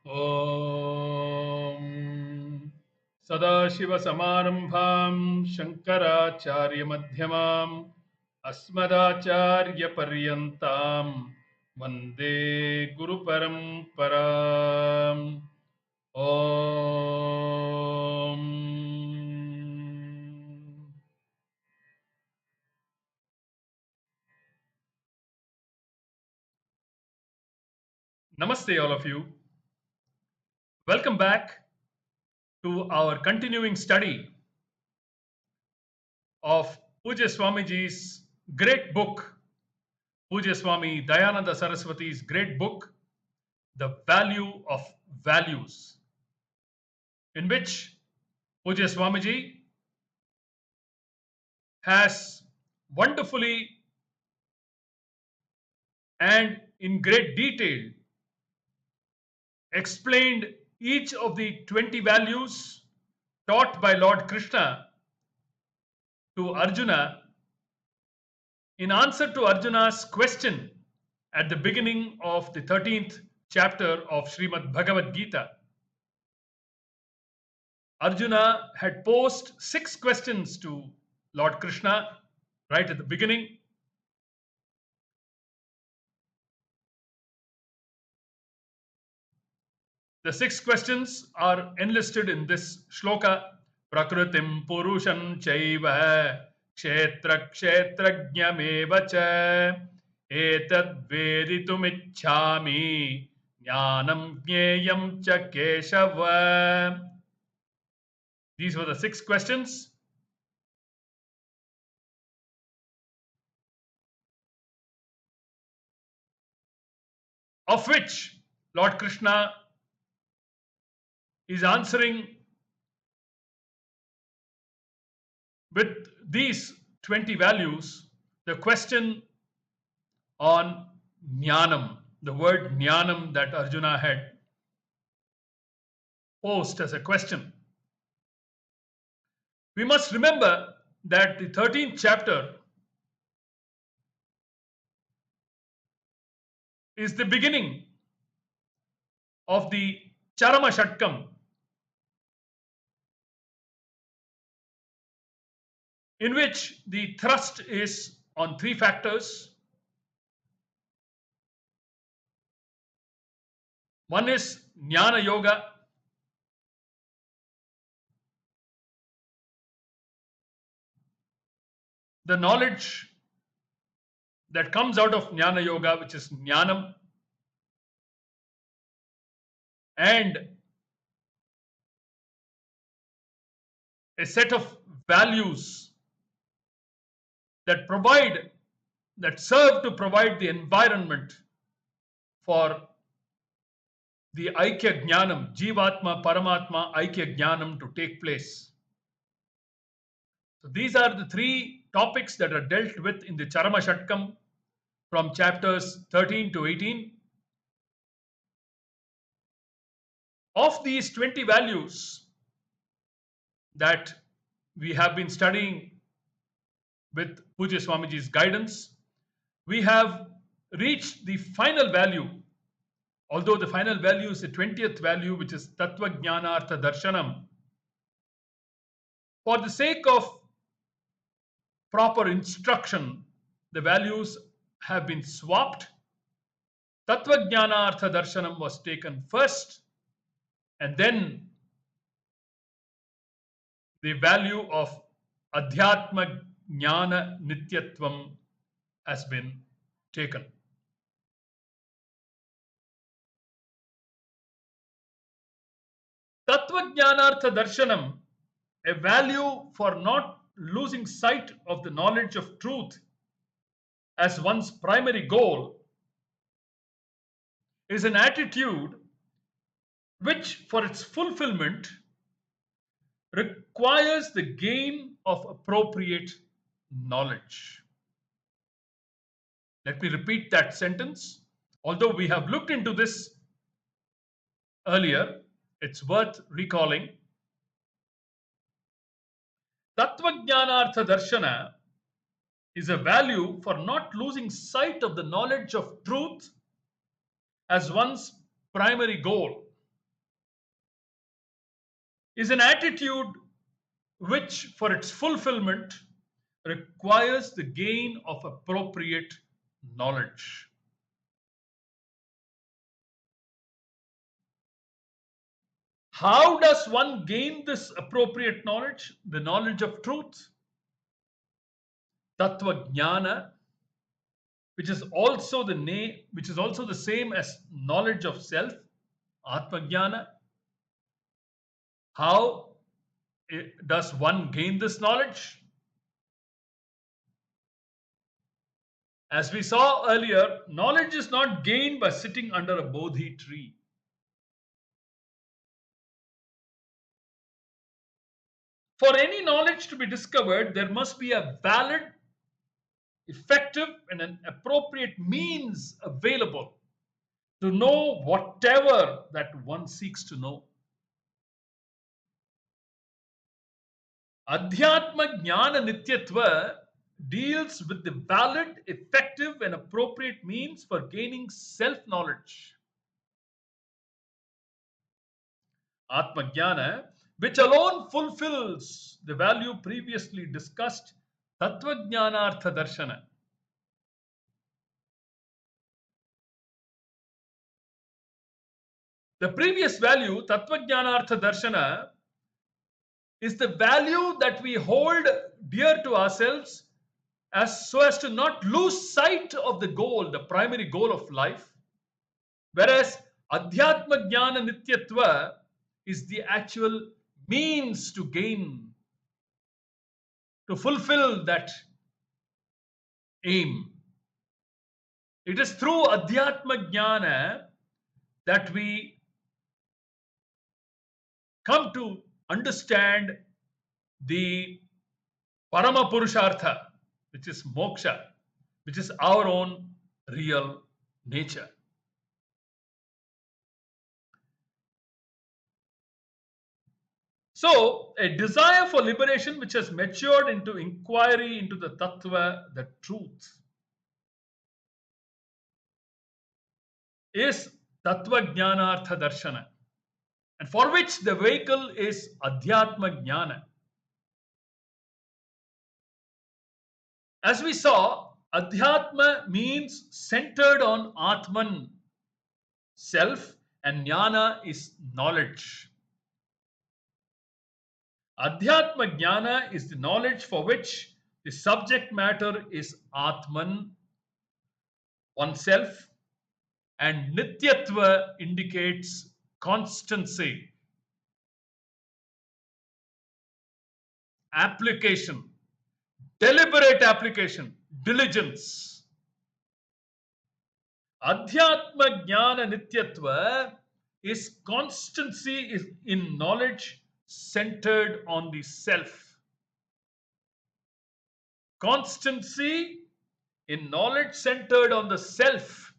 ॐ सदाशिवसमारम्भां शङ्कराचार्यमध्यमाम् अस्मदाचार्यपर्यन्तां वन्दे गुरुपरम्पराम् ॐ Namaste, all of you. Welcome back to our continuing study of Poojya Swamiji's great book, Poojya Swami Dayananda Saraswati's great book, The Value of Values, in which Poojya Swamiji has wonderfully and in great detail explained each of the 20 values taught by Lord Krishna to Arjuna in answer to Arjuna's question at the beginning of the 13th chapter of Shrimad Bhagawad Geetha. Arjuna had posed 6 questions to Lord Krishna right at the beginning. The 6 questions are enlisted in this shloka. Prakritim purusham chaiva kshetra kshetrajnameva cha etad veditumichhami jnanam jneyam cha keshava. These were the 6 questions. Of which Lord Krishna is answering with these 20 values the question on Jnanam, the word Jnanam that Arjuna had posed as a question. We must remember that the 13th chapter is the beginning of the Charama Shatkam, in which the thrust is on 3 factors. One is Jnana Yoga, the knowledge that comes out of Jnana Yoga, which is Jnanam, and a set of values that serve to provide the environment for the Aikya Jnanam, Jivatma Paramatma Aikya Jnanam to take place. So these are the 3 topics that are dealt with in the Charama Shatkam from chapters 13 to 18. Of these 20 values that we have been studying with Poojya Swamiji's guidance, we have reached the final value, although the final value is the 20th value, which is Tattva Jnanartha Darshanam. For the sake of proper instruction, the values have been swapped. Tattva Jnanartha Darshanam was taken first, and then the value of Adhyatma-Jnana-Nityatvam has been taken. Tattva Jnanartha Darshanam, a value for not losing sight of the knowledge of truth as one's primary goal, is an attitude which, for its fulfillment, requires the gain of appropriate knowledge. Let me repeat that sentence. Although we have looked into this earlier, it's worth recalling. Tattva Jnanartha Darshana is a value for not losing sight of the knowledge of truth as one's primary goal. is an attitude which, for its fulfillment, requires the gain of appropriate knowledge. How does one gain this appropriate knowledge? The knowledge of truth, Tattva-Jnana, which is also the same as knowledge of self, Atma-Jnana. How does one gain this knowledge? As we saw earlier, knowledge is not gained by sitting under a Bodhi tree. For any knowledge to be discovered, there must be a valid, effective, and an appropriate means available to know whatever that one seeks to know. Adhyatma-Jnana-Nityatva deals with the valid, effective, and appropriate means for gaining self-knowledge. Atma-Jnana, which alone fulfills the value previously discussed, Tattva-Jnanartha Darshana. The previous value, Tattva-Jnanartha Darshana, is the value that we hold dear to ourselves so as to not lose sight of the goal, the primary goal of life. Whereas Adhyatma-Jnana-Nityatva is the actual means to gain, to fulfill that aim. It is through Adhyatma-Jnana that we come to understand the Parama Purushartha, which is moksha, which is our own real nature. So, a desire for liberation which has matured into inquiry into the tattva, the truth, is Tattva-Jnanartha Darshana, and for which the vehicle is Adhyatma-Jnana. As we saw, Adhyatma means centered on Atman, self, and Jnana is knowledge. Adhyatma-Jnana is the knowledge for which the subject matter is Atman, oneself, and Nityatva indicates constancy, application, deliberate application, diligence. Adhyatma-Jnana-Nityatva is constancy in knowledge centered on the self. Constancy in knowledge centered on the self.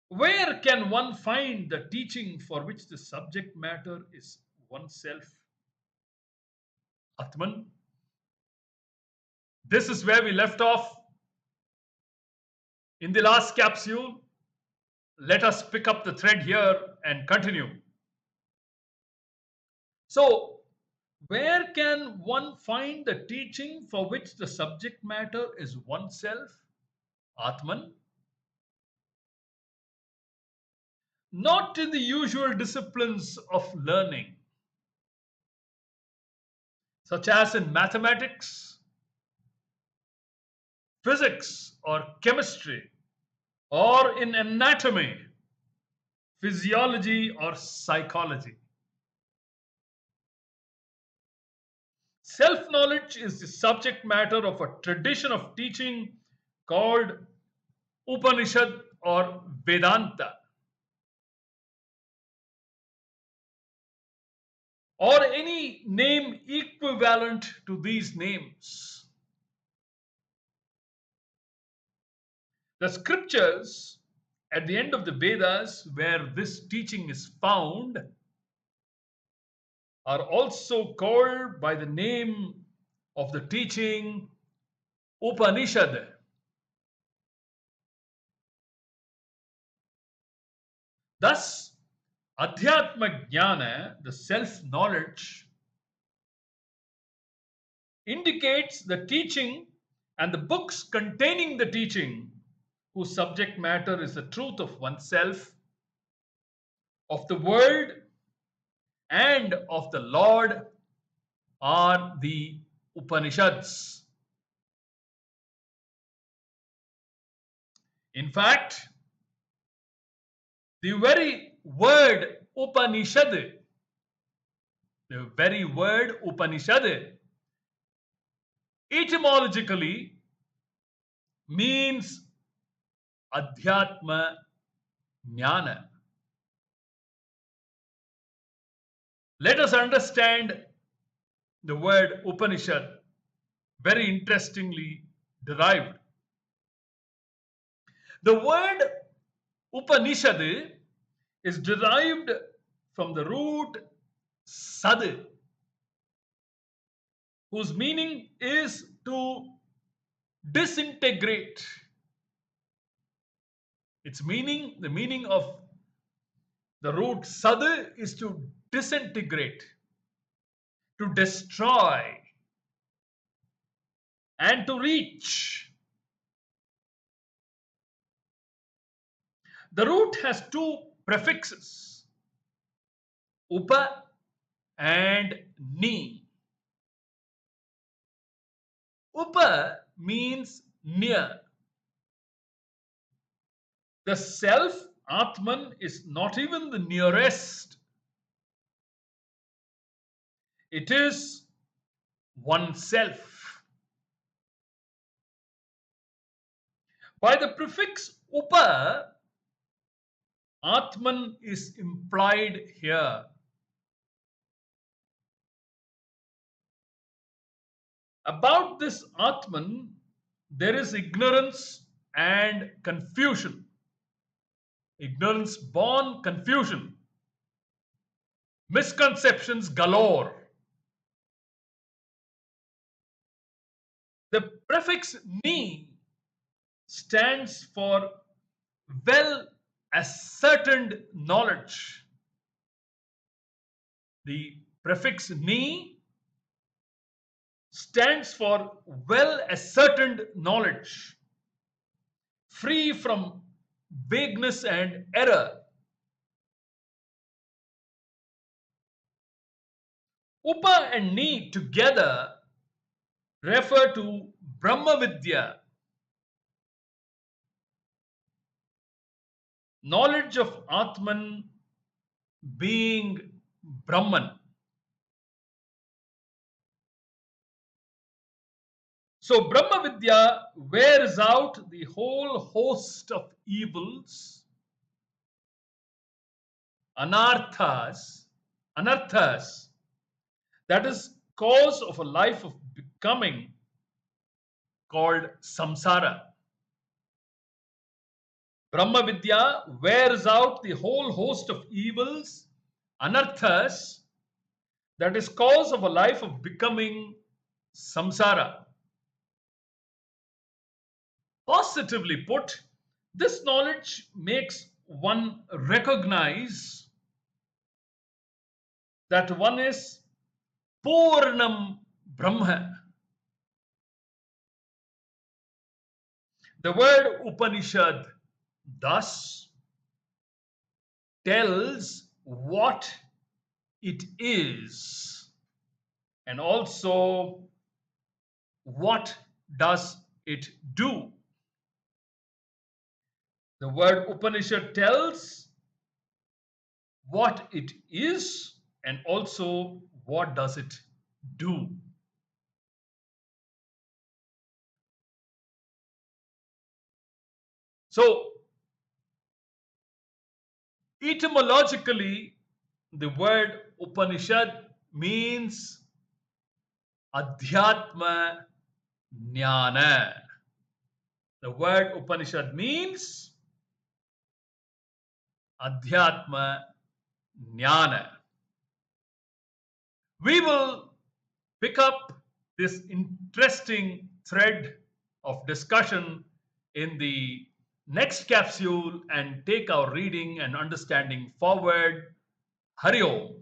Where can one find the teaching for which the subject matter is oneself? Atman. This is where we left off in the last capsule. Let us pick up the thread here and continue. So, where can one find the teaching for which the subject matter is oneself? Atman. Not in the usual disciplines of learning, such as in mathematics, physics, or chemistry, or in anatomy, physiology, or psychology. Self-knowledge is the subject matter of a tradition of teaching called Upanishad or Vedanta, or any name equivalent to these names. The scriptures at the end of the Vedas, where this teaching is found, are also called by the name of the teaching Upanishad. Thus, Adhyatma-Jnana, the self-knowledge, indicates the teaching and the books containing the teaching, whose subject matter is the truth of oneself, of the world, and of the Lord, are the Upanishads. In fact, the very word Upanishad, etymologically means Adhyatma Jnana. Let us understand the word Upanishad, very interestingly derived. The word Upanishad is derived from the root Sad, whose meaning is to disintegrate. The meaning of the root Sad is to disintegrate, to destroy, and to reach. The root has two prefixes, Upa and Ni. Upa means near. The self, Atman, is not even the nearest. It is oneself. By the prefix Upa, Atman is implied here. About this Atman, there is ignorance and confusion. Ignorance born confusion. Misconceptions galore. The prefix Ni stands for well ascertained knowledge. The prefix Ni stands for well ascertained knowledge, free from vagueness and error. Upa and Ni together refer to Brahma Vidya, knowledge of Atman being Brahman. So Brahma Vidya wears out the whole host of evils, anarthas, that is cause of a life of becoming, called samsara. Brahma Vidya wears out the whole host of evils, anarthas, that is cause of a life of becoming, samsara. Positively put, this knowledge makes one recognize that one is Purnam Brahma. The word Upanishad thus tells what it is and also what does it do. The word Upanishad tells what it is and also what does it do. So, etymologically, the word Upanishad means Adhyatma-Jnana. The word Upanishad means Adhyatma-Jnana. We will pick up this interesting thread of discussion in the next capsule and take our reading and understanding forward. Hari Om.